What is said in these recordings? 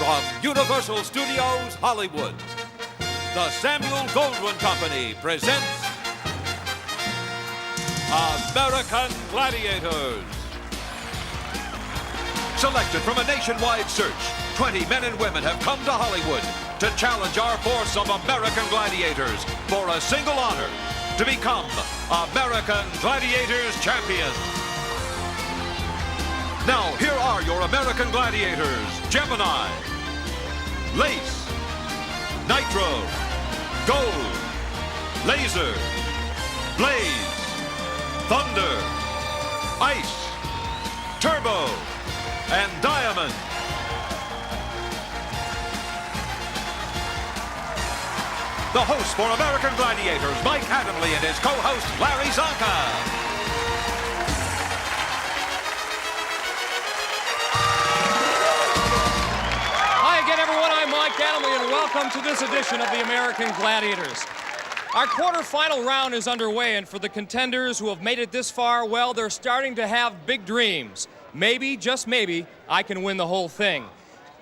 From Universal Studios, Hollywood, the Samuel Goldwyn Company presents American Gladiators. Selected from a nationwide search, 20 men and women have come to Hollywood to challenge our force of American Gladiators for a single honor, to become American Gladiators champions. Now, here are your American Gladiators: Gemini, Lace, Nitro, Gold, Laser, Blaze, Thunder, Ice, Turbo, and Diamond. The host for American Gladiators, Mike Adamle, and his co-host, Larry Zonka. I'm Mike Adamle, and welcome to this edition of the American Gladiators. Our quarterfinal round is underway, and for the contenders who have made it this far, well, they're starting to have big dreams. Maybe, just maybe, I can win the whole thing.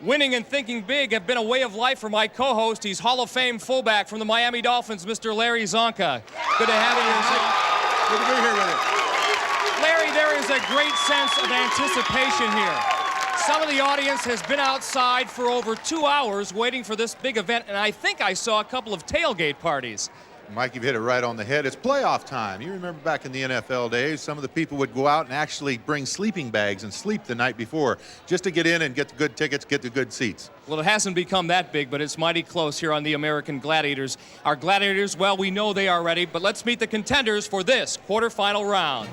Winning and thinking big have been a way of life for my co-host. He's Hall of Fame fullback from the Miami Dolphins, Mr. Larry Zonka. Good to have you here. Good to be here with you. Larry, there is a great sense of anticipation here. Some of the audience has been outside for over 2 hours waiting for this big event, and I think I saw a couple of tailgate parties. Mike, you've hit it right on the head. It's playoff time. You remember back in the NFL days, some of the people would go out and actually bring sleeping bags and sleep the night before just to get in and get the good tickets, get the good seats. Well, it hasn't become that big, but it's mighty close here on the American Gladiators. Our Gladiators, well, we know they are ready, but let's meet the contenders for this quarterfinal round.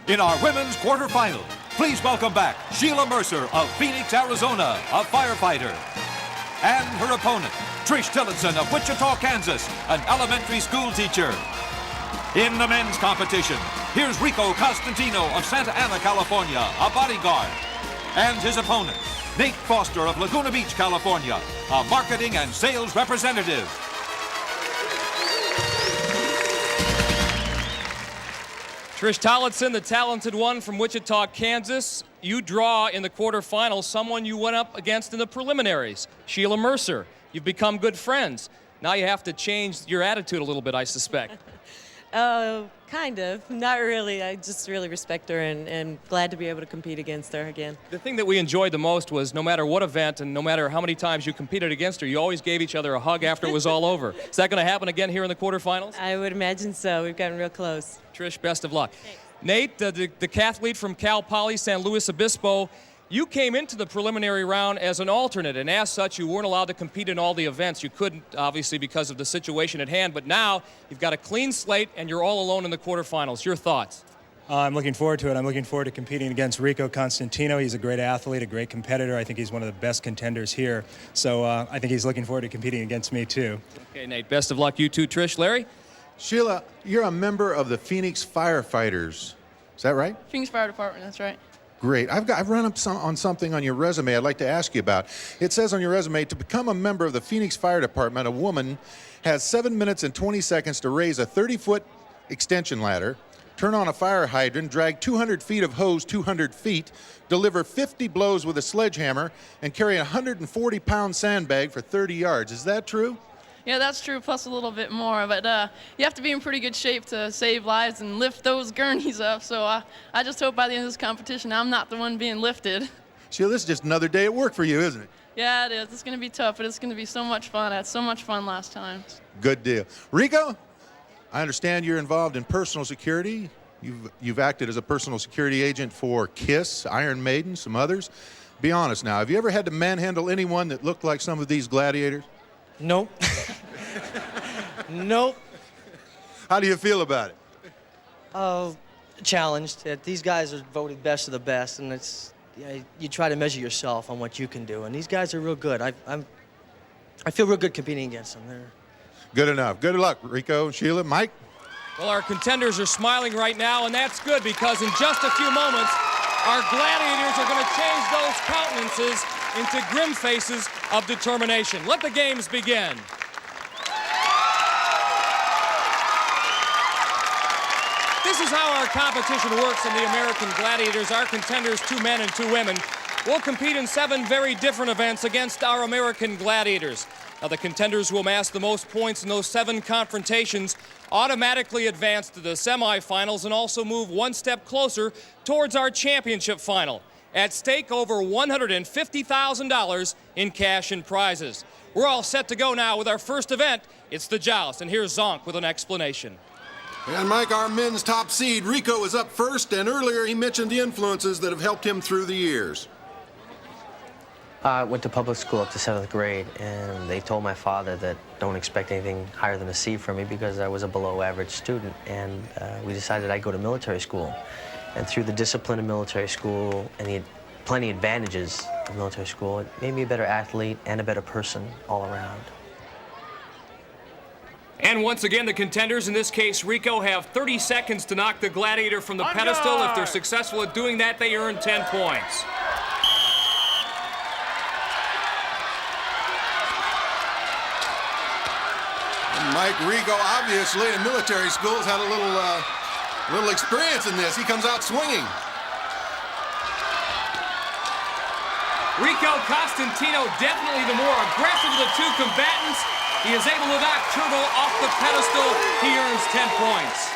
In our women's quarterfinal, please welcome back Sheila Mercer of Phoenix, Arizona, a firefighter, and her opponent, Trish Tillotson of Wichita, Kansas, an elementary school teacher. In the men's competition, here's Rico Costantino of Santa Ana, California, a bodyguard, and his opponent, Nate Foster of Laguna Beach, California, a marketing and sales representative. Trish Tillotson, the talented one from Wichita, Kansas. You draw in the quarterfinals someone you went up against in the preliminaries, Sheila Mercer. You've become good friends. Now you have to change your attitude a little bit, I suspect. Kind of. Not really. I just really respect her and glad to be able to compete against her again. The thing that we enjoyed the most was no matter what event and no matter how many times you competed against her, you always gave each other a hug after it was all over. Is that going to happen again here in the quarterfinals? I would imagine so. We've gotten real close. Trish, best of luck. Thanks. Nate, the decathlete from Cal Poly San Luis Obispo, you came into the preliminary round as an alternate, and as such, you weren't allowed to compete in all the events. You couldn't, obviously, because of the situation at hand, but now you've got a clean slate, and you're all alone in the quarterfinals. Your thoughts? I'm looking forward to it. I'm looking forward to competing against Rico Costantino. He's a great athlete, a great competitor. I think he's one of the best contenders here. So I think he's looking forward to competing against me, too. Okay, Nate, best of luck. You too, Trish. Larry? Sheila, you're a member of the Phoenix Firefighters. Is that right? Phoenix Fire Department, that's right. Great. I've run up on something on your resume I'd like to ask you about. It says on your resume, to become a member of the Phoenix Fire Department, a woman has 7 minutes and 20 seconds to raise a 30-foot extension ladder, turn on a fire hydrant, drag 200 feet of hose 200 feet, deliver 50 blows with a sledgehammer, and carry a 140-pound sandbag for 30 yards. Is that true? Yeah, that's true, plus a little bit more. But you have to be in pretty good shape to save lives and lift those gurneys up. So I just hope by the end of this competition, I'm not the one being lifted. Sheila, this is just another day at work for you, isn't it? Yeah, it is. It's going to be tough, but it's going to be so much fun. I had so much fun last time. Good deal. Rico, I understand you're involved in personal security. You've acted as a personal security agent for KISS, Iron Maiden, some others. Be honest now, have you ever had to manhandle anyone that looked like some of these gladiators? Nope. Nope. How do you feel about it? Challenged. These guys are voted best of the best, and it's you try to measure yourself on what you can do. And these guys are real good. I feel real good competing against them. They're good enough. Good luck, Rico, Sheila, Mike. Well, our contenders are smiling right now, and that's good because in just a few moments, our gladiators are going to change those countenances into grim faces of determination. Let the games begin. This is how our competition works in the American Gladiators. Our contenders, 2 men and 2 women, will compete in 7 very different events against our American Gladiators. Now, the contenders who amass the most points in those 7 confrontations automatically advance to the semifinals and also move one step closer towards our championship final. At stake, over $150,000 in cash and prizes. We're all set to go now with our first event. It's the Joust, and here's Zonk with an explanation. And Mike, our men's top seed, Rico, is up first, and earlier he mentioned the influences that have helped him through the years. I went to public school up to 7th grade, and they told my father that don't expect anything higher than a C from me because I was a below-average student, and we decided I'd go to military school. And through the discipline of military school and the plenty of advantages of military school, it made me a better athlete and a better person all around. And once again, the contenders, in this case Rico, have 30 seconds to knock the Gladiator from the pedestal. If they're successful at doing that, they earn 10 points. Mike Rico, obviously, in military schools, had a little experience in this. He comes out swinging. Rico Costantino, definitely the more aggressive of the 2 combatants. He is able to knock Turbo off the pedestal. He earns 10 points.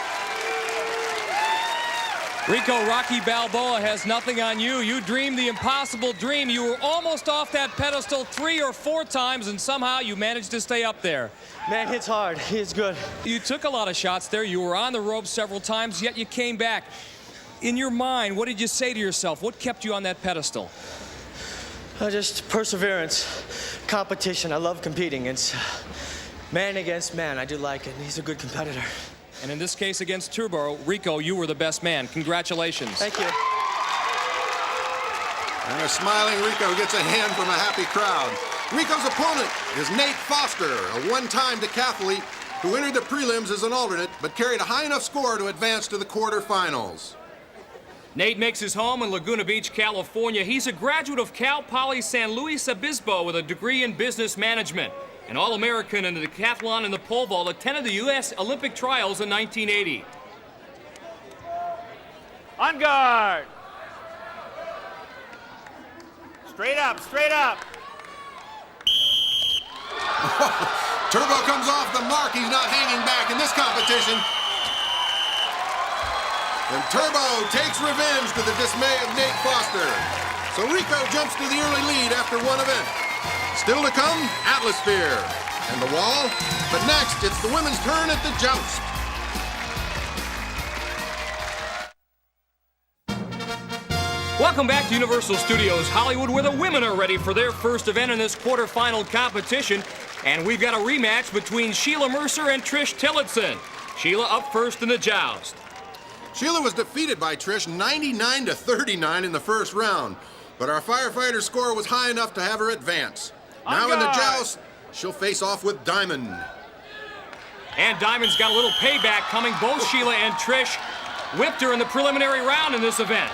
Rico, Rocky Balboa has nothing on you. You dreamed the impossible dream. You were almost off that pedestal 3 or 4 times, and somehow you managed to stay up there. Man, hits hard. It's good. You took a lot of shots there. You were on the ropes several times, yet you came back. In your mind, what did you say to yourself? What kept you on that pedestal? Just perseverance, competition. I love competing. It's man against man. I do like it. He's a good competitor. And in this case against Turbo, Rico, you were the best man. Congratulations. Thank you. And a smiling Rico gets a hand from a happy crowd. Rico's opponent is Nate Foster, a one-time decathlete who entered the prelims as an alternate but carried a high enough score to advance to the quarterfinals. Nate makes his home in Laguna Beach, California. He's a graduate of Cal Poly San Luis Obispo with a degree in business management. An All-American in the decathlon and the pole vault, attended the U.S. Olympic trials in 1980. On guard. Straight up, straight up. Turbo comes off the mark. He's not hanging back in this competition. And Turbo takes revenge to the dismay of Nate Foster. So Rico jumps to the early lead after one event. Still to come, Atlasphere and the wall. But next, it's the women's turn at the Joust. Welcome back to Universal Studios Hollywood, where the women are ready for their first event in this quarterfinal competition. And we've got a rematch between Sheila Mercer and Trish Tillotson. Sheila up first in the Joust. Sheila was defeated by Trish 99-39 in the first round, but our firefighter score was high enough to have her advance. Now in the Joust, she'll face off with Diamond. And Diamond's got a little payback coming. Both Sheila and Trish whipped her in the preliminary round in this event.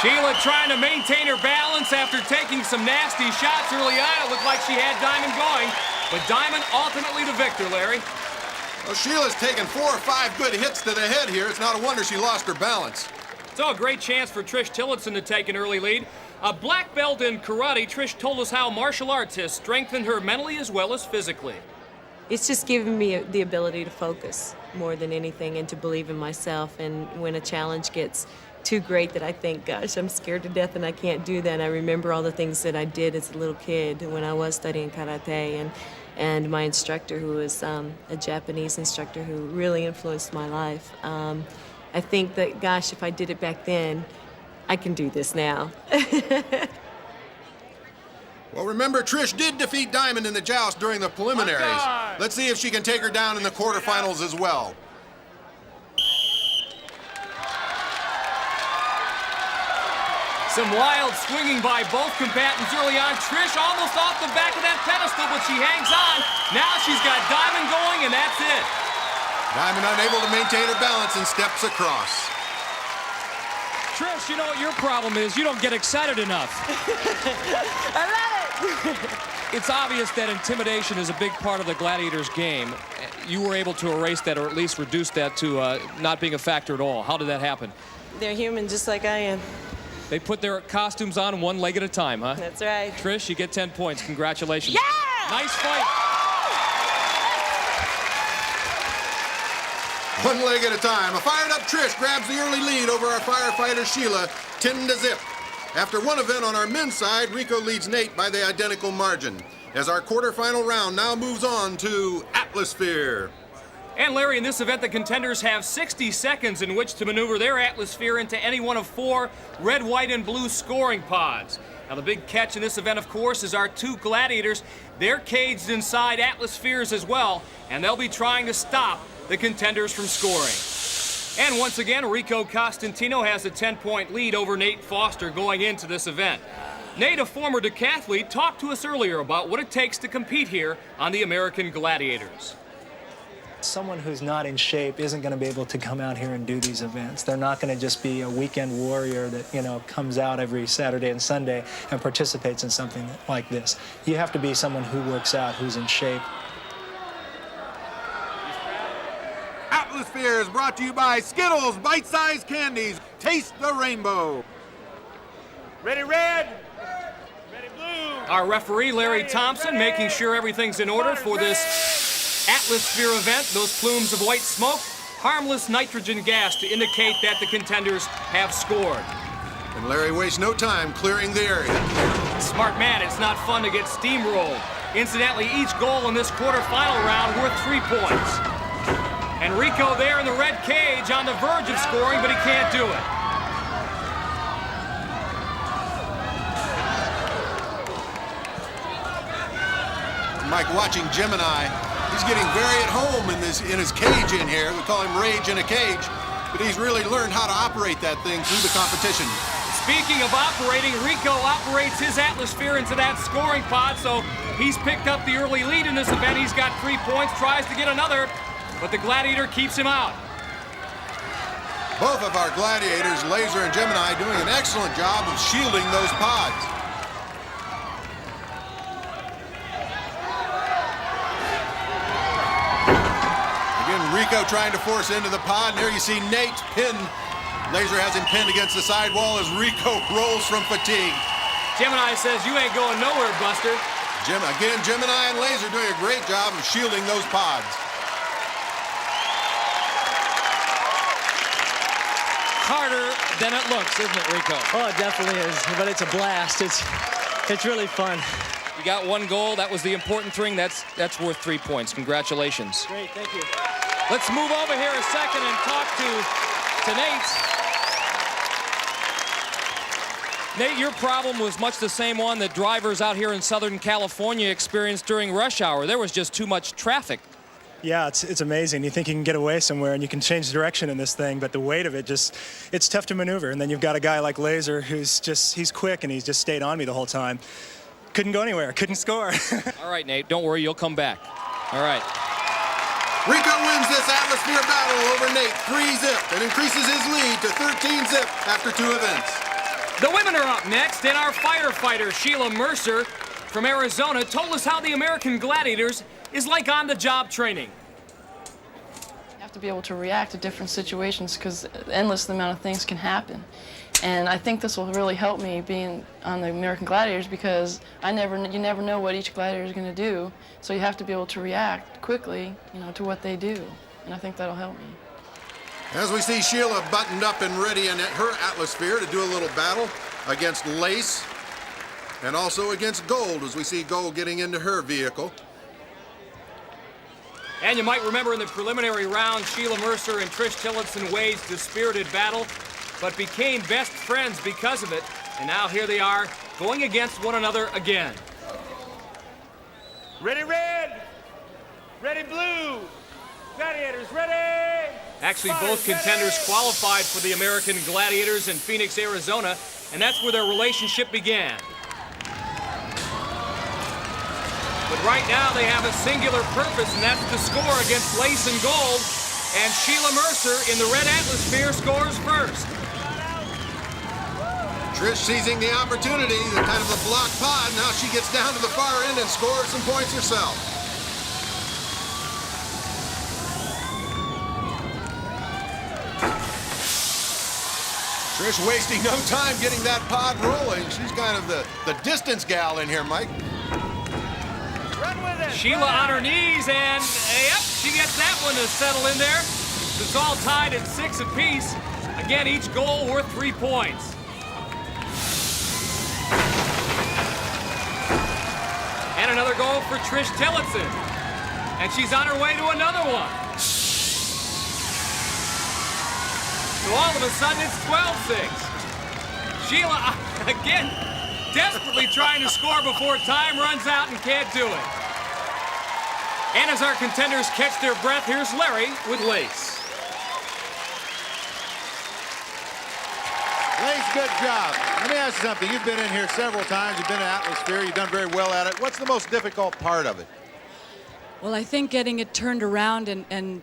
Sheila trying to maintain her balance after taking some nasty shots early on. It looked like she had Diamond going, but Diamond ultimately the victor, Larry. Well, Sheila's taken 4 or 5 good hits to the head here. It's not a wonder she lost her balance. So a great chance for Trish Tillotson to take an early lead. A black belt in karate, Trish told us how martial arts has strengthened her mentally as well as physically. It's just given me the ability to focus more than anything and to believe in myself. And when a challenge gets too great that I think, gosh, I'm scared to death and I can't do that. I remember all the things that I did as a little kid when I was studying karate, and my instructor, who was a Japanese instructor who really influenced my life. I think that, gosh, if I did it back then, I can do this now. Well, remember, Trish did defeat Diamond in the Joust during the preliminaries. Let's see if she can take her down in the quarterfinals as well. Some wild swinging by both combatants early on. Trish almost off the back of that pedestal, but she hangs on. Now she's got Diamond going, and that's it. Diamond unable to maintain her balance and steps across. Trish, you know what your problem is? You don't get excited enough. I love it. It's obvious that intimidation is a big part of the Gladiators game. You were able to erase that, or at least reduce that to not being a factor at all. How did that happen? They're human just like I am. They put their costumes on one leg at a time, huh? That's right. Trish, you get 10 points. Congratulations. Yeah! Nice fight. One leg at a time. A fired-up Trish grabs the early lead over our firefighter Sheila, 10-0. After one event on our men's side, Rico leads Nate by the identical margin. As our quarterfinal round now moves on to Atlasphere. And Larry, in this event, the contenders have 60 seconds in which to maneuver their Atlasphere into any one of 4 red, white, and blue scoring pods. Now, the big catch in this event, of course, is our 2 Gladiators. They're caged inside Atlaspheres as well, and they'll be trying to stop the contenders from scoring. And once again, Rico Costantino has a 10-point lead over Nate Foster going into this event. Nate, a former decathlete, talked to us earlier about what it takes to compete here on the American Gladiators. Someone who's not in shape isn't going to be able to come out here and do these events. They're not going to just be a weekend warrior that, you know, comes out every Saturday and Sunday and participates in something like this. You have to be someone who works out, who's in shape. Atlasphere is brought to you by Skittles Bite-Sized Candies. Taste the rainbow. Ready red. Ready blue. Our referee, Larry Thompson, making sure everything's in order for this Atlasphere event. Those plumes of white smoke, harmless nitrogen gas to indicate that the contenders have scored. And Larry wastes no time clearing the area. Smart man, it's not fun to get steamrolled. Incidentally, each goal in this quarterfinal round worth 3 points. And Rico there in the red cage on the verge of scoring, but he can't do it. Mike, watching Gemini, he's getting very at home in his cage in here. We call him Rage in a Cage, but he's really learned how to operate that thing through the competition. Speaking of operating, Rico operates his Atlasphere into that scoring pod, so he's picked up the early lead in this event. He's got 3 points, tries to get another, but the Gladiator keeps him out. Both of our Gladiators, Laser and Gemini, doing an excellent job of shielding those pods. Again, Rico trying to force into the pod, and there you see Nate's pin. Laser has him pinned against the side wall as Rico rolls from fatigue. Gemini says, "You ain't going nowhere, Buster." Again, Gemini and Laser doing a great job of shielding those pods. Harder than it looks, isn't it, Rico? Oh, it definitely is, but it's a blast. It's really fun. You got 1 goal. That was the important thing. That's worth 3 points. Congratulations. Great, thank you. Let's move over here a second and talk to Nate. Nate, your problem was much the same one that drivers out here in Southern California experienced during rush hour. There was just too much traffic. Yeah, it's amazing. You think you can get away somewhere and you can change direction in this thing, but the weight of it it's tough to maneuver. And then you've got a guy like Laser he's quick and he's just stayed on me the whole time. Couldn't go anywhere, couldn't score. All right, Nate, don't worry, you'll come back. All right. Rico wins this Atlasphere battle over Nate 3-0 and increases his lead to 13-0 after 2 events. The women are up next, and our firefighter, Sheila Mercer from Arizona, told us how the American Gladiators is like on-the-job training. You have to be able to react to different situations because endless amount of things can happen. And I think this will really help me being on the American Gladiators because you never know what each gladiator is going to do. So you have to be able to react quickly, to what they do. And I think that'll help me. As we see Sheila buttoned up and ready in her Atlasphere to do a little battle against Lace and also against Gold, as we see Gold getting into her vehicle. And you might remember in the preliminary round, Sheila Mercer and Trish Tillotson waged a spirited battle, but became best friends because of it. And now here they are, going against one another again. Ready red. Ready blue. Gladiators ready. Actually, both contenders qualified for the American Gladiators in Phoenix, Arizona, and that's where their relationship began. But right now they have a singular purpose, and that's to score against Lace and Gold. And Sheila Mercer in the red Atlasphere scores first. Trish seizing the opportunity, the kind of the block pod. Now she gets down to the far end and scores some points herself. Trish wasting no time getting that pod rolling. She's kind of the distance gal in here, Mike. Run with it. Sheila on her knees, and yep, she gets that one to settle in there. It's all tied at 6 apiece. Again, each goal worth 3 points. And another goal for Trish Tillotson. And she's on her way to another one. So all of a sudden, it's 12-6. Sheila, again, desperately trying to score before time runs out and can't do it. And as our contenders catch their breath, here's Larry with Lace. Lace, good job. Let me ask you something. You've been in here several times. You've been at Atlasphere. You've done very well at it. What's the most difficult part of it? Well, I think getting it turned around and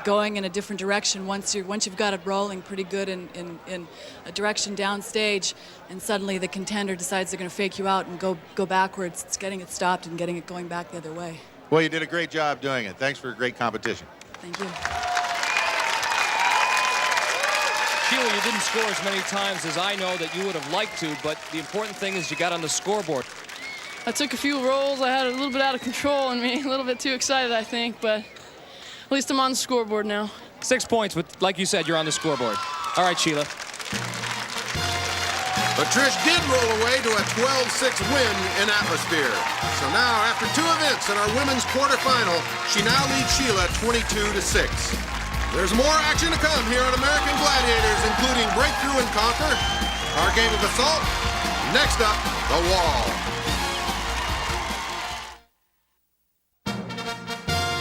going in a different direction once you've got it rolling pretty good in a direction downstage, and suddenly the contender decides they're going to fake you out and go backwards. It's getting it stopped and getting it going back the other way. Well, you did a great job doing it. Thanks for a great competition. Thank you. Sheila, you didn't score as many times as I know that you would have liked to, but the important thing is you got on the scoreboard. I took a few rolls. I had a little bit out of control in me, a little bit too excited, I think, but at least I'm on the scoreboard now. 6 points, but like you said, you're on the scoreboard. All right, Sheila. But Trish did roll away to a 12-6 win in Atlasphere. So now, after 2 events in our women's quarterfinal, she now leads Sheila 22-6. There's more action to come here on American Gladiators, including Breakthrough and Conquer, our game of assault. Next up, the wall.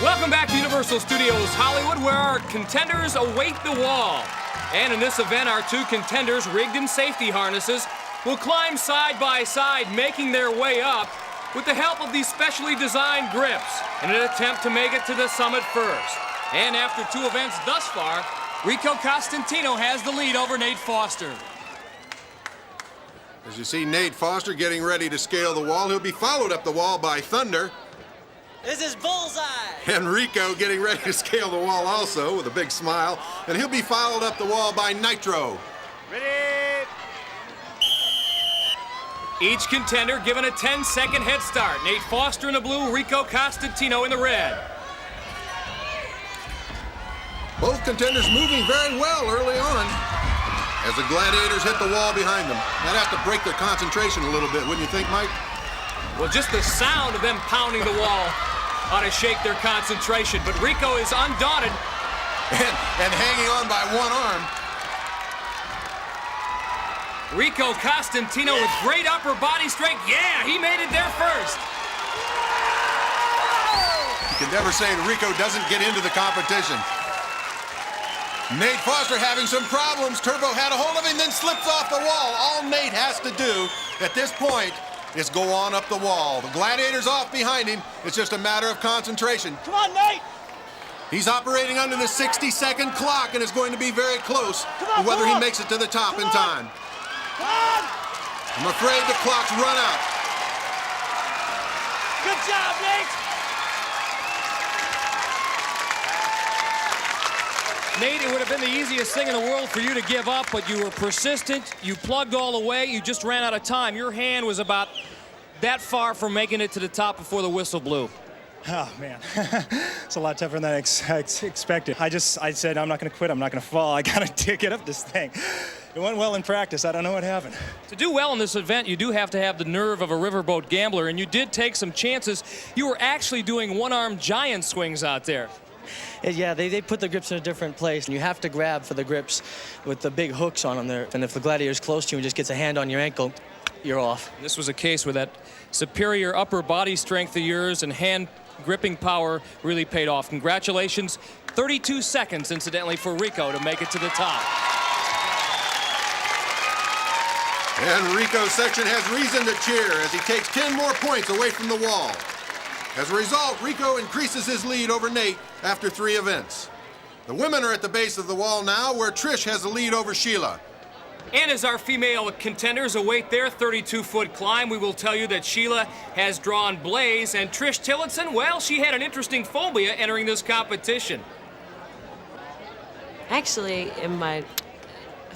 Welcome back to Universal Studios Hollywood, where our contenders await the wall. And in this event, our 2 contenders, rigged in safety harnesses, will climb side by side, making their way up with the help of these specially designed grips in an attempt to make it to the summit first. And after 2 events thus far, Rico Costantino has the lead over Nate Foster. As you see Nate Foster getting ready to scale the wall, he'll be followed up the wall by Thunder. This is bullseye. Enrico getting ready to scale the wall also with a big smile. And he'll be followed up the wall by Nitro. Ready. Each contender given a 10-second head start. Nate Foster in the blue, Rico Costantino in the red. Both contenders moving very well early on as the Gladiators hit the wall behind them. That'd have to break their concentration a little bit, wouldn't you think, Mike? Well, just the sound of them pounding the wall ought to shake their concentration. But Rico is undaunted. and hanging on by one arm. Rico Costantino with great upper body strength. Yeah, he made it there first. You can never say that Rico doesn't get into the competition. Nate Foster having some problems. Turbo had a hold of him, then slips off the wall. All Nate has to do at this point is go on up the wall. The Gladiators off behind him. It's just a matter of concentration. Come on, Nate. He's operating under the 60-second clock and is going to be very close to whether he makes it to the top in time. Come on. I'm afraid the clock's run out. Good job, Nate. Nate, it would have been the easiest thing in the world for you to give up, but you were persistent. You plugged all the way. You just ran out of time. Your hand was about that far from making it to the top before the whistle blew. Oh, man. It's a lot tougher than I expected. I said, I'm not going to quit. I'm not going to fall. I got to get up this thing. It went well in practice. I don't know what happened. To do well in this event, you do have to have the nerve of a riverboat gambler, and you did take some chances. You were actually doing one-arm giant swings out there. Yeah, they put the grips in a different place, and you have to grab for the grips with the big hooks on them there. And if the Gladiator's close to you and just gets a hand on your ankle, you're off. And this was a case where that superior upper body strength of yours and hand gripping power really paid off. Congratulations. 32 seconds, incidentally, for Rico to make it to the top. And Rico's section has reason to cheer as he takes 10 more points away from the wall. As a result, Rico increases his lead over Nate after 3 events. The women are at the base of the wall now, where Trish has the lead over Sheila. And as our female contenders await their 32-foot climb, we will tell you that Sheila has drawn Blaze, and Trish Tillotson, well, she had an interesting phobia entering this competition. Actually, in my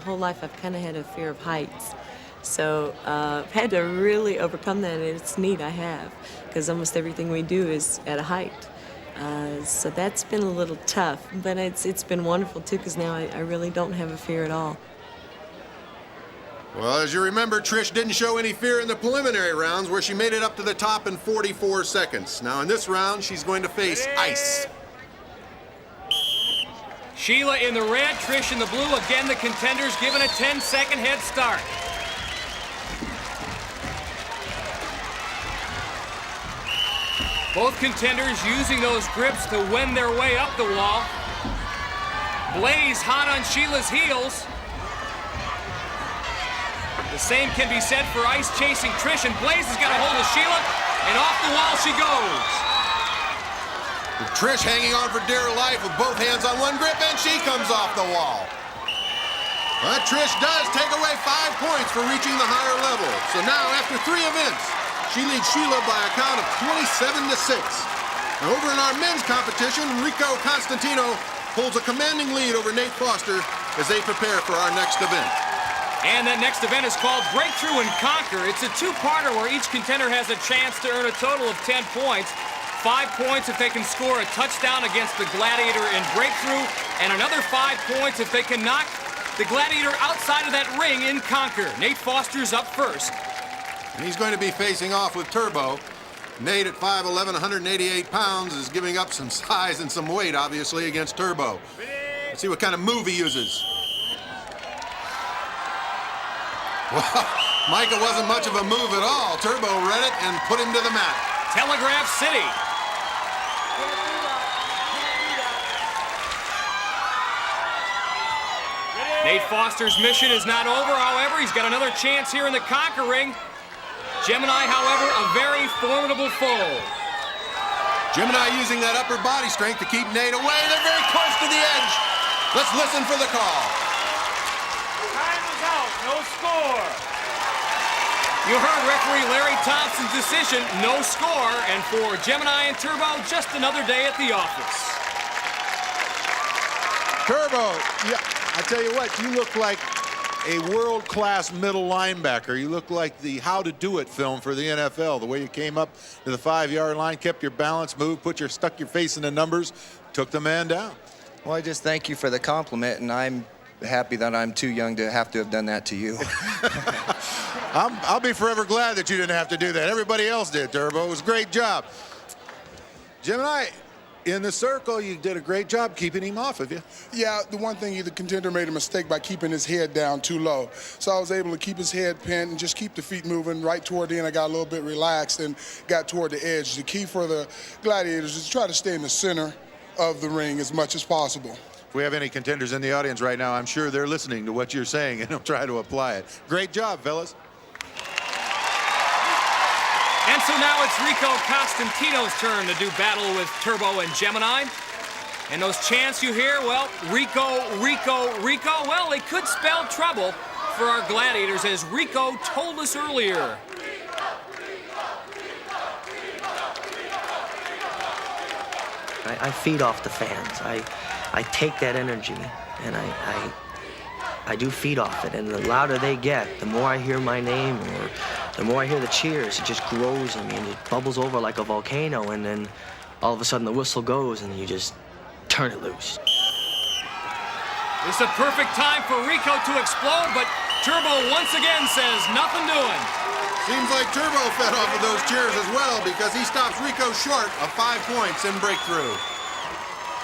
whole life, I've kind of had a fear of heights. So I've had to really overcome that, and it's neat, I have, because almost everything we do is at a height. So that's been a little tough, but it's been wonderful, too, because now I really don't have a fear at all. Well, as you remember, Trish didn't show any fear in the preliminary rounds where she made it up to the top in 44 seconds. Now in this round, she's going to face ice. Sheila in the red, Trish in the blue. Again, the contenders given a 10-second head start. Both contenders using those grips to wend their way up the wall. Blaze hot on Sheila's heels. The same can be said for ice chasing Trish, and Blaze has got a hold of Sheila, and off the wall she goes. With Trish hanging on for dear life with both hands on one grip, and she comes off the wall. But Trish does take away 5 points for reaching the higher level. So now, after 3 events, she leads Sheila by a count of 27-6. And over in our men's competition, Rico Constantino holds a commanding lead over Nate Foster as they prepare for our next event. And that next event is called Breakthrough and Conquer. It's a 2-parter where each contender has a chance to earn a total of 10 points. 5 points if they can score a touchdown against the Gladiator in Breakthrough, and another 5 points if they can knock the Gladiator outside of that ring in Conquer. Nate Foster's up first. And he's going to be facing off with Turbo. Nate at 5'11", 188 pounds, is giving up some size and some weight, obviously, against Turbo. Let's see what kind of move he uses. Well, Micah wasn't much of a move at all. Turbo read it and put him to the mat. Telegraph City. Nate Foster's mission is not over, however. He's got another chance here in the Conquer ring. Gemini, however, a very formidable foe. Gemini using that upper body strength to keep Nate away. They're very close to the edge. Let's listen for the call. Time is out. No score. You heard referee Larry Thompson's decision, no score, and for Gemini and Turbo, just another day at the office. Turbo, yeah, I tell you what, you look like a world-class middle linebacker. You look like the How to Do It film for the NFL. The way you came up to the 5-yard line, kept your balance, moved, stuck your face in the numbers, took the man down. Well, I just thank you for the compliment, and I'm happy that I'm too young to have done that to you. I'll be forever glad that you didn't have to do that. Everybody else did, Turbo. It was a great job. Gemini, in the circle, you did a great job keeping him off of you. Yeah, the one thing, the contender made a mistake by keeping his head down too low. So I was able to keep his head pinned and just keep the feet moving. Right toward the end, I got a little bit relaxed and got toward the edge. The key for the Gladiators is to try to stay in the center of the ring as much as possible. If we have any contenders in the audience right now, I'm sure they're listening to what you're saying and they'll try to apply it. Great job, fellas. And so now it's Rico Costantino's turn to do battle with Turbo and Gemini. And those chants you hear, well, Rico, Rico, Rico, well, they could spell trouble for our Gladiators, as Rico told us earlier. I feed off the fans. I take that energy and I do feed off it. And the louder they get, the more I hear my name or the more I hear the cheers, it just grows in me and it bubbles over like a volcano. And then all of a sudden the whistle goes and you just turn it loose. This is a perfect time for Rico to explode, but Turbo once again says nothing doing. Seems like Turbo fed off of those cheers as well, because he stops Rico short of 5 points in Breakthrough.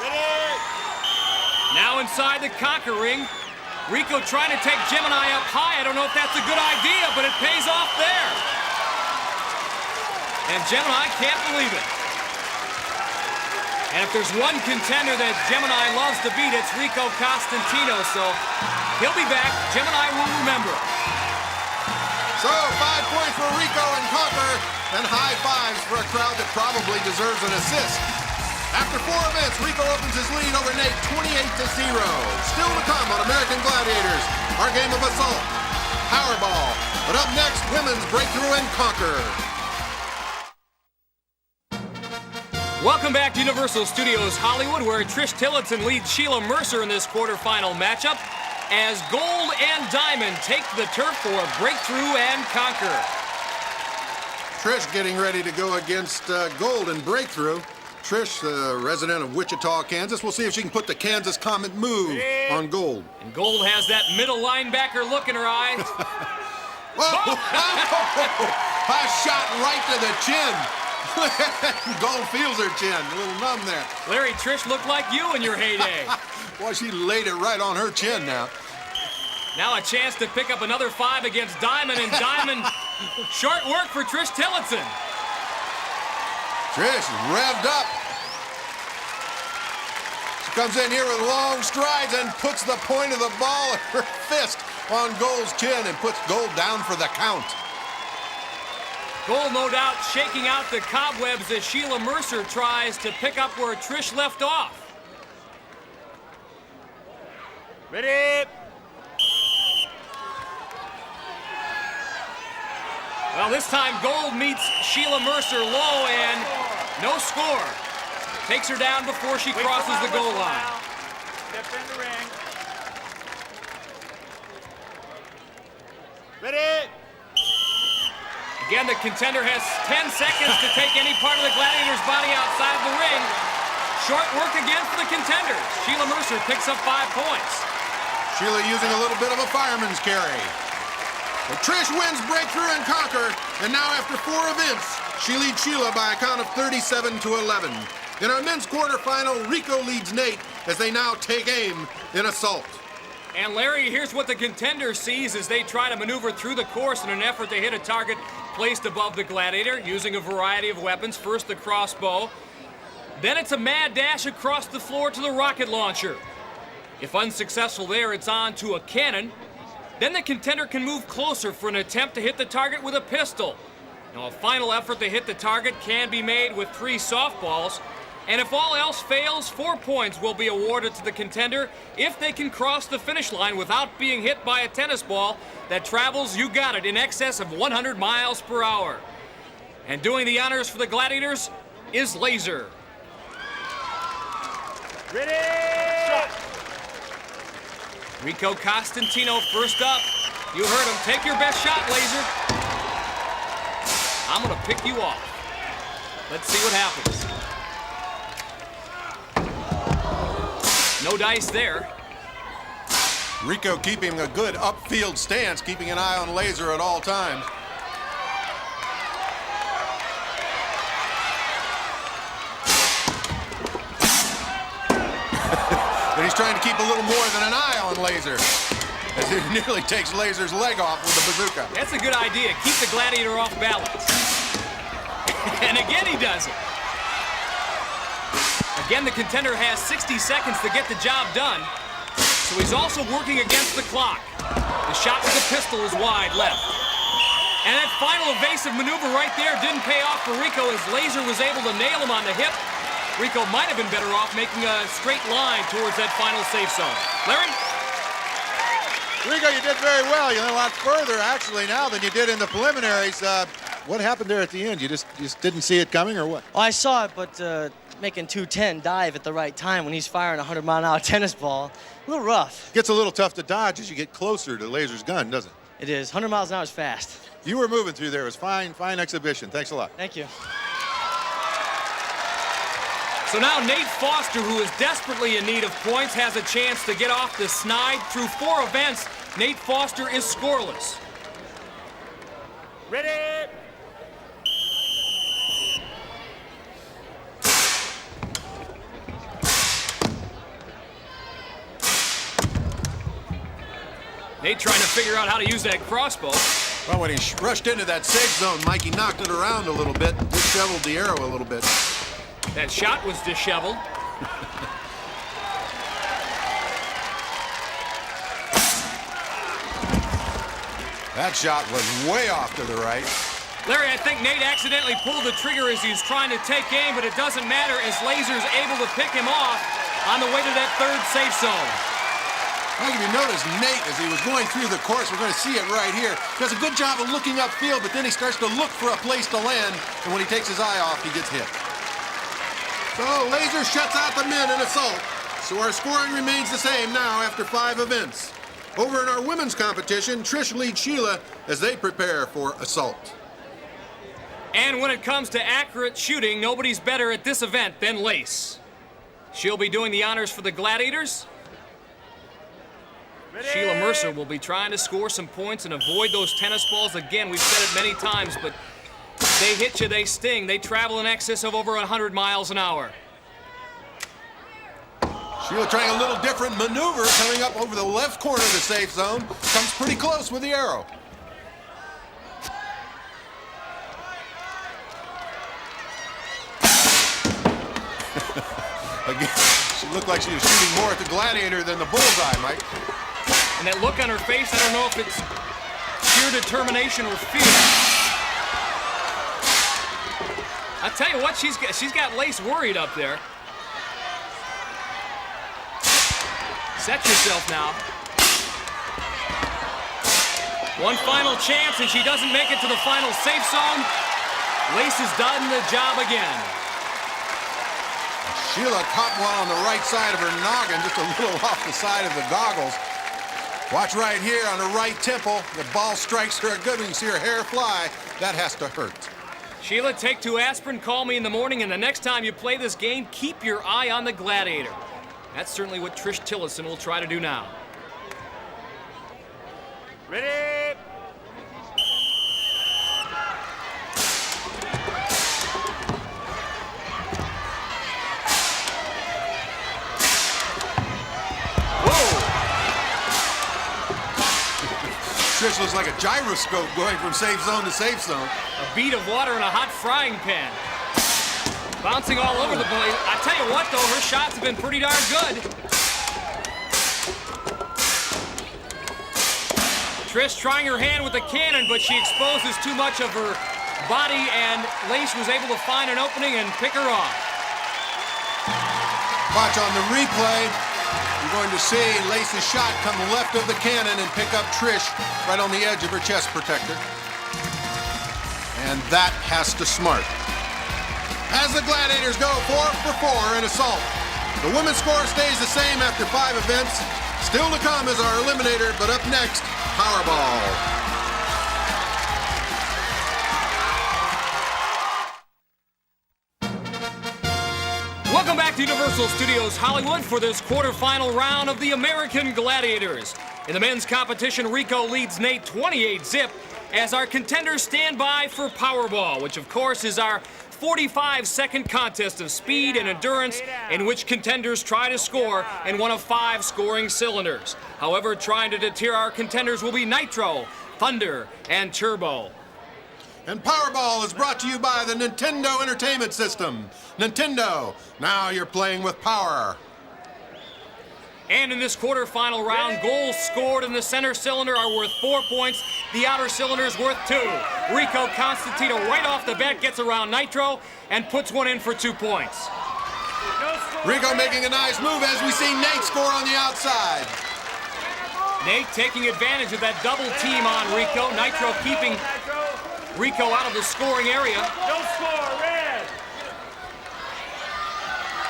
Ready? Now inside the Conquer ring, Rico trying to take Gemini up high. I don't know if that's a good idea, but it pays off there. And Gemini can't believe it. And if there's one contender that Gemini loves to beat, it's Rico Costantino, so he'll be back. Gemini will remember. So 5 points for Rico and Conquer, and high fives for a crowd that probably deserves an assist. After 4 events, Rico opens his lead over Nate 28-0. Still to come on American Gladiators, our game of assault, Powerball. But up next, women's breakthrough and conquer. Welcome back to Universal Studios Hollywood, where Trish Tillotson leads Sheila Mercer in this quarterfinal matchup as Gold and Diamond take the turf for breakthrough and conquer. Trish getting ready to go against Gold in breakthrough. Trish, resident of Wichita, Kansas. We'll see if she can put the Kansas Comet move on Gold. And Gold has that middle linebacker look in her eyes. Whoa! A shot right to the chin. Gold feels her chin, a little numb there. Larry, Trish looked like you in your heyday. Boy, she laid it right on her chin now. Now a chance to pick up another 5 against Diamond, and Diamond, short work for Trish Tillotson. Trish is revved up. She comes in here with long strides and puts the point of the ball of her fist on Gold's chin and puts Gold down for the count. Gold, no doubt, shaking out the cobwebs as Sheila Mercer tries to pick up where Trish left off. Ready? Well, this time Gold meets Sheila Mercer low and no score. Takes her down before she crosses the goal line. Step in the ring. Ready? Again, the contender has 10 seconds to take any part of the Gladiator's body outside the ring. Short work again for the contenders. Sheila Mercer picks up 5 points. Sheila using a little bit of a fireman's carry. But Trish wins breakthrough and conquer, and now after 4 events, she leads Sheila by a count of 37-11. In our men's quarterfinal, Rico leads Nate as they now take aim in assault. And Larry, here's what the contender sees as they try to maneuver through the course in an effort to hit a target placed above the Gladiator, using a variety of weapons. First the crossbow, then it's a mad dash across the floor to the rocket launcher. If unsuccessful there, it's on to a cannon. Then the contender can move closer for an attempt to hit the target with a pistol. Now, a final effort to hit the target can be made with 3 softballs. And if all else fails, 4 points will be awarded to the contender if they can cross the finish line without being hit by a tennis ball that travels, you got it, in excess of 100 miles per hour. And doing the honors for the Gladiators is Laser. Ready? Shot. Rico Costantino first up. You heard him. Take your best shot, Laser. I'm going to pick you off. Let's see what happens. No dice there. Rico keeping a good upfield stance, keeping an eye on Laser at all times. But he's trying to keep a little more than an eye on Laser, as he nearly takes Laser's leg off with the bazooka. That's a good idea. Keep the Gladiator off balance. And again, he does it. Again, the contender has 60 seconds to get the job done, so he's also working against the clock. The shot with the pistol is wide left. And that final evasive maneuver right there didn't pay off for Rico as Laser was able to nail him on the hip. Rico might have been better off making a straight line towards that final safe zone. Larry? Rico, you did very well. You went a lot further, actually, now than you did in the preliminaries. What happened there at the end? You just didn't see it coming, or what? Well, I saw it, but making 210 dive at the right time when he's firing a 100-mile-an-hour tennis ball, a little rough. Gets a little tough to dodge as you get closer to Laser's gun, doesn't it? It is. 100 miles an hour is fast. You were moving through there. It was fine exhibition. Thanks a lot. Thank you. So now Nate Foster, who is desperately in need of points, has a chance to get off the snide. Through 4 events, Nate Foster is scoreless. Ready? Nate trying to figure out how to use that crossbow. Well, when he rushed into that safe zone, Mikey knocked it around a little bit, disheveled the arrow a little bit. That shot was disheveled. That shot was way off to the right. Larry, I think Nate accidentally pulled the trigger as he's trying to take aim, but it doesn't matter as Laser's able to pick him off on the way to that third safe zone. I think if you notice, Nate, as he was going through the course, we're going to see it right here, does a good job of looking upfield, but then he starts to look for a place to land, and when he takes his eye off, he gets hit. So Laser shuts out the men in assault. So our scoring remains the same now after 5 events. Over in our women's competition, Trish leads Sheila as they prepare for assault. And when it comes to accurate shooting, nobody's better at this event than Lace. She'll be doing the honors for the Gladiators. Sheila Mercer will be trying to score some points and avoid those tennis balls. Again, we've said it many times, but they hit you, they sting. They travel in excess of over 100 miles an hour. Sheila trying a little different maneuver, coming up over the left corner of the safe zone. Comes pretty close with the arrow. Again, she looked like she was shooting more at the Gladiator than the bullseye, Mike. And that look on her face, I don't know if it's sheer determination or fear. I tell you what, she's got Lace worried up there. Set yourself now. One final chance, and she doesn't make it to the final safe zone. Lace has done the job again. Sheila caught one on the right side of her noggin, just a little off the side of the goggles. Watch right here on her right temple. The ball strikes her a good one. You see her hair fly. That has to hurt. Sheila, take 2 aspirin, call me in the morning, and the next time you play this game, keep your eye on the Gladiator. That's certainly what Trish Tillotson will try to do now. Ready? Trish looks like a gyroscope going from safe zone to safe zone. A bead of water in a hot frying pan. Bouncing all over the place. I tell you what, though, her shots have been pretty darn good. Trish trying her hand with the cannon, but she exposes too much of her body, and Lace was able to find an opening and pick her off. Watch on the replay. You're going to see Lace's shot come left of the cannon and pick up Trish right on the edge of her chest protector. And that has to smart. As the Gladiators go 4 for 4 in assault. The women's score stays the same after 5 events. Still to come is our Eliminator, but up next, Powerball. Welcome back to Universal Studios Hollywood for this quarterfinal round of the American Gladiators. In the men's competition, Rico leads Nate 28-zip as our contenders stand by for Powerball, which of course is our 45-second contest of speed and endurance in which contenders try to score in one of 5 scoring cylinders. However, trying to deter our contenders will be Nitro, Thunder, and Turbo. And Powerball is brought to you by the Nintendo Entertainment System. Nintendo, now you're playing with power. And in this quarterfinal round, goals scored in the center cylinder are worth 4 points. The outer cylinder is worth 2. Rico Constantino right off the bat gets around Nitro and puts one in for 2 points. Rico making a nice move as we see Nate score on the outside. Nate taking advantage of that double team on Rico. Nitro keeping Rico out of the scoring area. No score, red.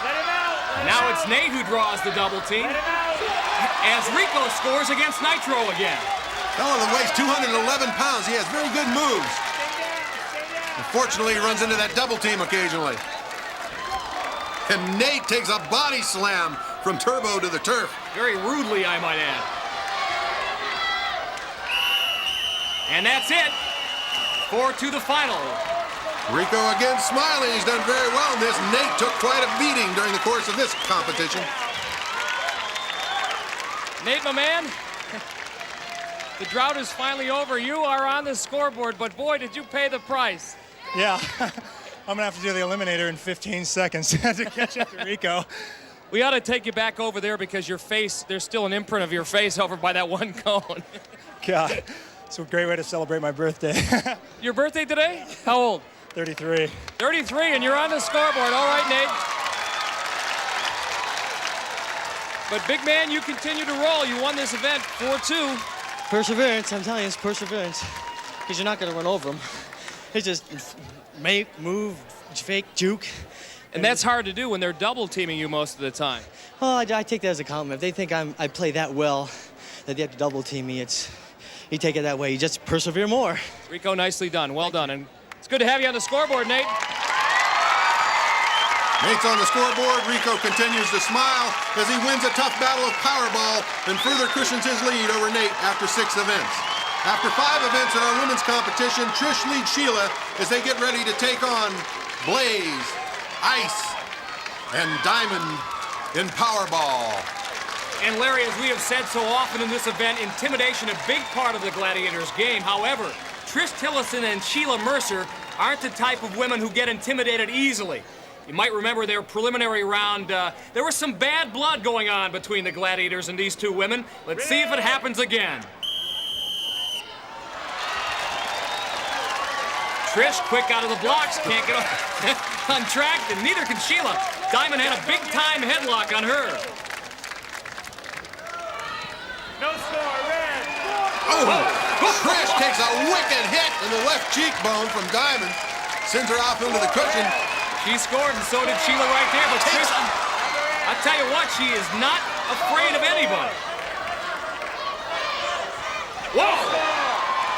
Let him out. Now it's Nate who draws the double team as Rico scores against Nitro again. Fellow that weighs 211 pounds. He has very good moves. Unfortunately, he runs into that double team occasionally. And Nate takes a body slam from Turbo to the turf. Very rudely, I might add. And that's it. 4 to the final. Rico again smiling. He's done very well in this. Nate took quite a beating during the course of this competition. Nate, my man, the drought is finally over. You are on the scoreboard, but boy, did you pay the price. Yeah, I'm gonna have to do the Eliminator in 15 seconds to catch up to Rico. We ought to take you back over there because your face, there's still an imprint of your face over by that one cone. God, It's a great way to celebrate my birthday. Your birthday today? How old? 33. 33, and you're on the scoreboard. All right, Nate. But big man, you continue to roll. You won this event 4-2. Perseverance, I'm telling you, it's perseverance. Because you're not going to run over them. It's just make, move, fake, juke. And that's hard to do when they're double teaming you most of the time. Well, I take that as a compliment. If they think I play that well, that they have to double team me, you take it that way. You just persevere more. Rico, nicely done. Well done. And it's good to have you on the scoreboard, Nate. Nate's on the scoreboard. Rico continues to smile as he wins a tough battle of Powerball and further cushions his lead over Nate after 6 events. After 5 events in our women's competition, Trish leads Sheila as they get ready to take on Blaze, Ice, and Diamond in Powerball. And Larry, as we have said so often in this event, intimidation a big part of the Gladiators game. However, Trish Tillotson and Sheila Mercer aren't the type of women who get intimidated easily. You might remember their preliminary round, there was some bad blood going on between the Gladiators and these two women. Let's see if it happens again. Trish, quick out of the blocks, can't get on track, and neither can Sheila. Diamond had a big-time headlock on her. No score, red. Oh, Trish takes a wicked hit in the left cheekbone from Diamond, sends her off into the cushion. She scored, and so did Sheila right there, but Trish, I tell you what, she is not afraid of anybody. Whoa!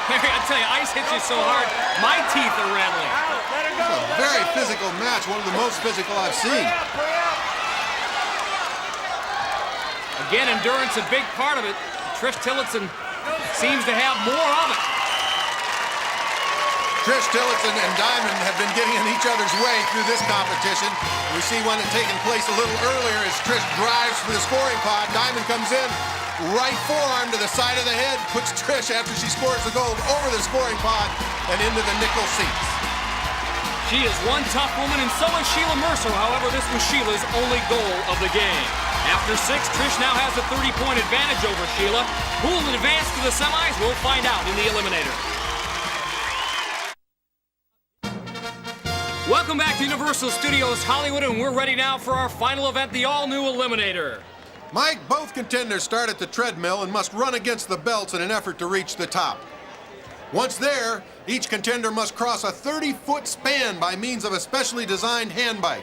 Larry, I tell you, Ice hits you so hard, my teeth are rattling. It's a very physical match, one of the most physical I've seen. Again, endurance a big part of it. Trish Tillotson seems to have more of it. Trish Tillotson and Diamond have been getting in each other's way through this competition. We see one taking place a little earlier as Trish drives for the scoring pod. Diamond comes in, right forearm to the side of the head, puts Trish after she scores the gold over the scoring pod and into the nickel seats. She is one tough woman, and so is Sheila Mercer. However, this was Sheila's only goal of the game. After 6, Trish now has a 30-point advantage over Sheila. Who will advance to the semis? We'll find out in the Eliminator. Welcome back to Universal Studios Hollywood, and we're ready now for our final event, the all-new Eliminator. Mike, both contenders start at the treadmill and must run against the belts in an effort to reach the top. Once there, each contender must cross a 30-foot span by means of a specially designed hand bike.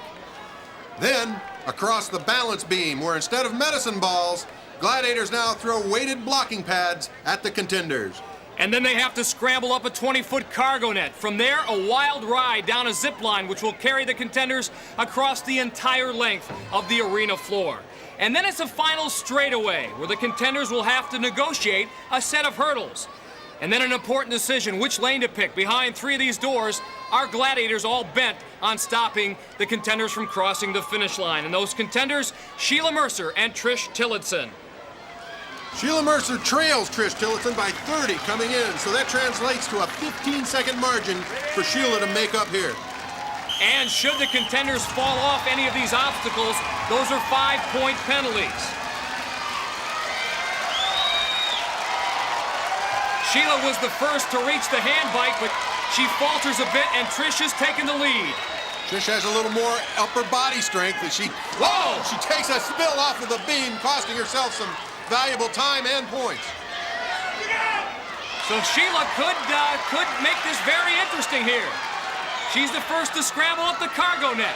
Then, across the balance beam, where instead of medicine balls, gladiators now throw weighted blocking pads at the contenders. And then they have to scramble up a 20-foot cargo net. From there, a wild ride down a zip line, which will carry the contenders across the entire length of the arena floor. And then it's a final straightaway, where the contenders will have to negotiate a set of hurdles. And then an important decision, which lane to pick. Behind 3 of these doors are gladiators all bent on stopping the contenders from crossing the finish line. And those contenders, Sheila Mercer and Trish Tillotson. Sheila Mercer trails Trish Tillotson by 30 coming in, so that translates to a 15-second margin for Sheila to make up here. And should the contenders fall off any of these obstacles, those are 5-point penalties. Sheila was the first to reach the hand bike, but she falters a bit, and Trish has taken the lead. Trish has a little more upper body strength as she takes a spill off of the beam, costing herself some valuable time and points. So Sheila could make this very interesting here. She's the first to scramble up the cargo net.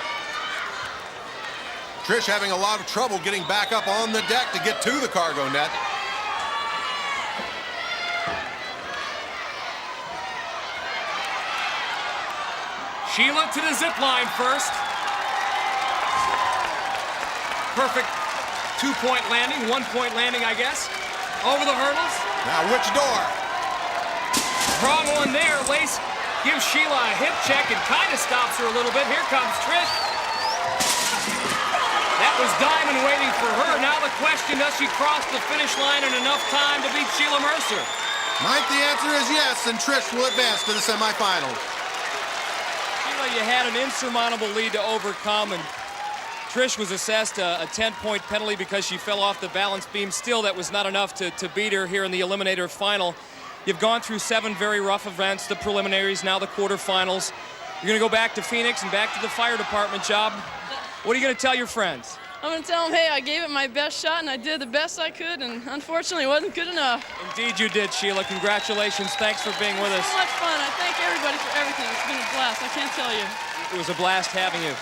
Trish having a lot of trouble getting back up on the deck to get to the cargo net. Sheila to the zip line first. Perfect 2-point landing, 1-point landing, I guess. Over the hurdles. Now, which door? Wrong one there. Lace gives Sheila a hip check and kind of stops her a little bit. Here comes Trish. That was Diamond waiting for her. Now the question, does she cross the finish line in enough time to beat Sheila Mercer? Mike, the answer is yes, and Trish will advance to the semifinals. Sheila, you had an insurmountable lead to overcome, and Trish was assessed a 10-point penalty because she fell off the balance beam. Still, that was not enough to beat her here in the Eliminator final. You've gone through 7 very rough events, the preliminaries, now the quarterfinals. You're going to go back to Phoenix and back to the fire department job. What are you going to tell your friends? I'm going to tell them, hey, I gave it my best shot, and I did the best I could, and unfortunately, it wasn't good enough. Indeed you did, Sheila. Congratulations. Thanks for being with us. So much fun. I thank everybody for everything. It's been a blast. I can't tell you. It was a blast having you.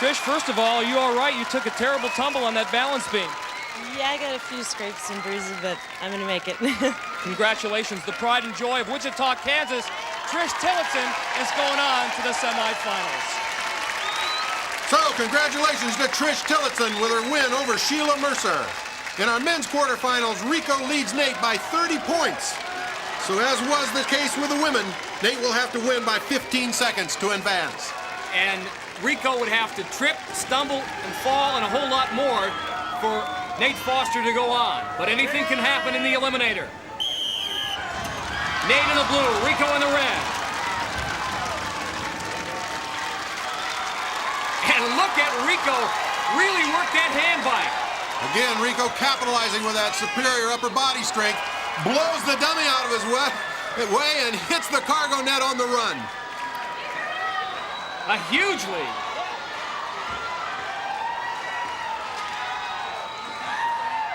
Trish, first of all, are you all right? You took a terrible tumble on that balance beam. Yeah, I got a few scrapes and bruises, but I'm going to make it. Congratulations. The pride and joy of Wichita, Kansas. Trish Tillotson is going on to the semifinals. So, congratulations to Trish Tillotson with her win over Sheila Mercer. In our men's quarterfinals, Rico leads Nate by 30 points. So, as was the case with the women, Nate will have to win by 15 seconds to advance. And Rico would have to trip, stumble, and fall, and a whole lot more for Nate Foster to go on. But anything can happen in the Eliminator. Nate in the blue, Rico in the red. And look at Rico really work that hand bite. Again, Rico capitalizing with that superior upper body strength, blows the dummy out of his way and hits the cargo net on the run. A huge lead.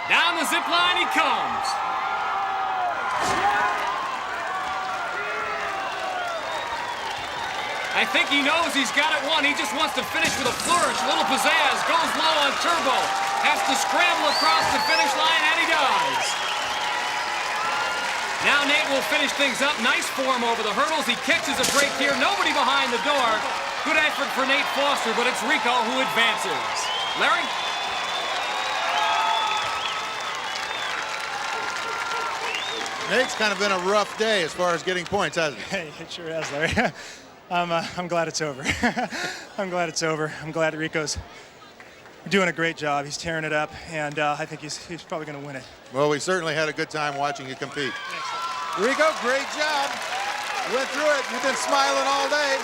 Down the zip line he comes. I think he knows he's got it won. He just wants to finish with a flourish. A little pizzazz. Goes low on turbo. Has to scramble across the finish line, and he does. Now Nate will finish things up. Nice form over the hurdles. He catches a break here. Nobody behind the door. Good effort for Nate Foster, but it's Rico who advances. Larry? Nate's kind of been a rough day as far as getting points, hasn't it? Hey, it sure has, Larry. I'm glad it's over. I'm glad it's over. I'm glad that Rico's doing a great job. He's tearing it up, and I think he's probably going to win it. Well, we certainly had a good time watching you compete. Rico, great job. You went through it. You've been smiling all day.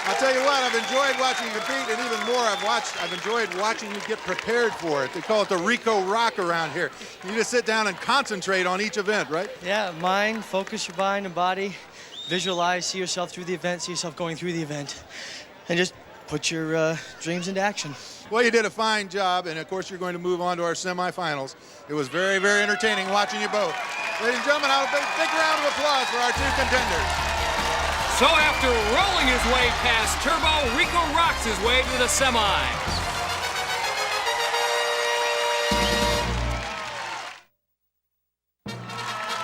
I'll tell you what, I've enjoyed watching you compete, and even more, I've enjoyed watching you get prepared for it. They call it the Rico Rock around here. You just sit down and concentrate on each event, right? Yeah, mind, focus your mind and body, visualize, see yourself through the event, see yourself going through the event, and just put your dreams into action. Well, you did a fine job, and of course, you're going to move on to our semifinals. It was very, very entertaining watching you both. Ladies and gentlemen, a big round of applause for our 2 contenders. So after rolling his way past turbo, Rico rocks his way to the semis.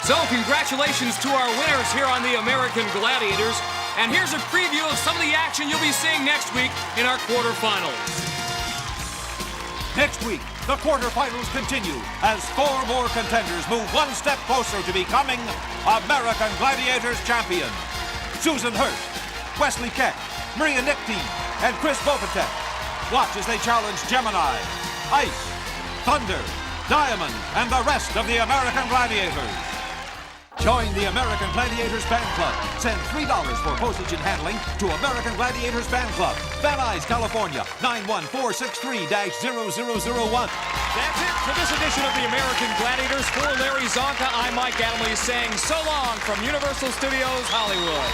So congratulations to our winners here on the American Gladiators. And here's a preview of some of the action you'll be seeing next week in our quarterfinals. Next week, the quarterfinals continue as 4 more contenders move one step closer to becoming American Gladiators champion. Susan Hurst, Wesley Keck, Maria Nickteam, and Chris Bopatek. Watch as they challenge Gemini, Ice, Thunder, Diamond, and the rest of the American Gladiators. Join the American Gladiators Fan Club. Send $3 for postage and handling to American Gladiators Fan Club, Van Nuys, California, 91463-0001. That's it for this edition of the American Gladiators. For Larry Zonka, I'm Mike Adamle saying so long from Universal Studios Hollywood.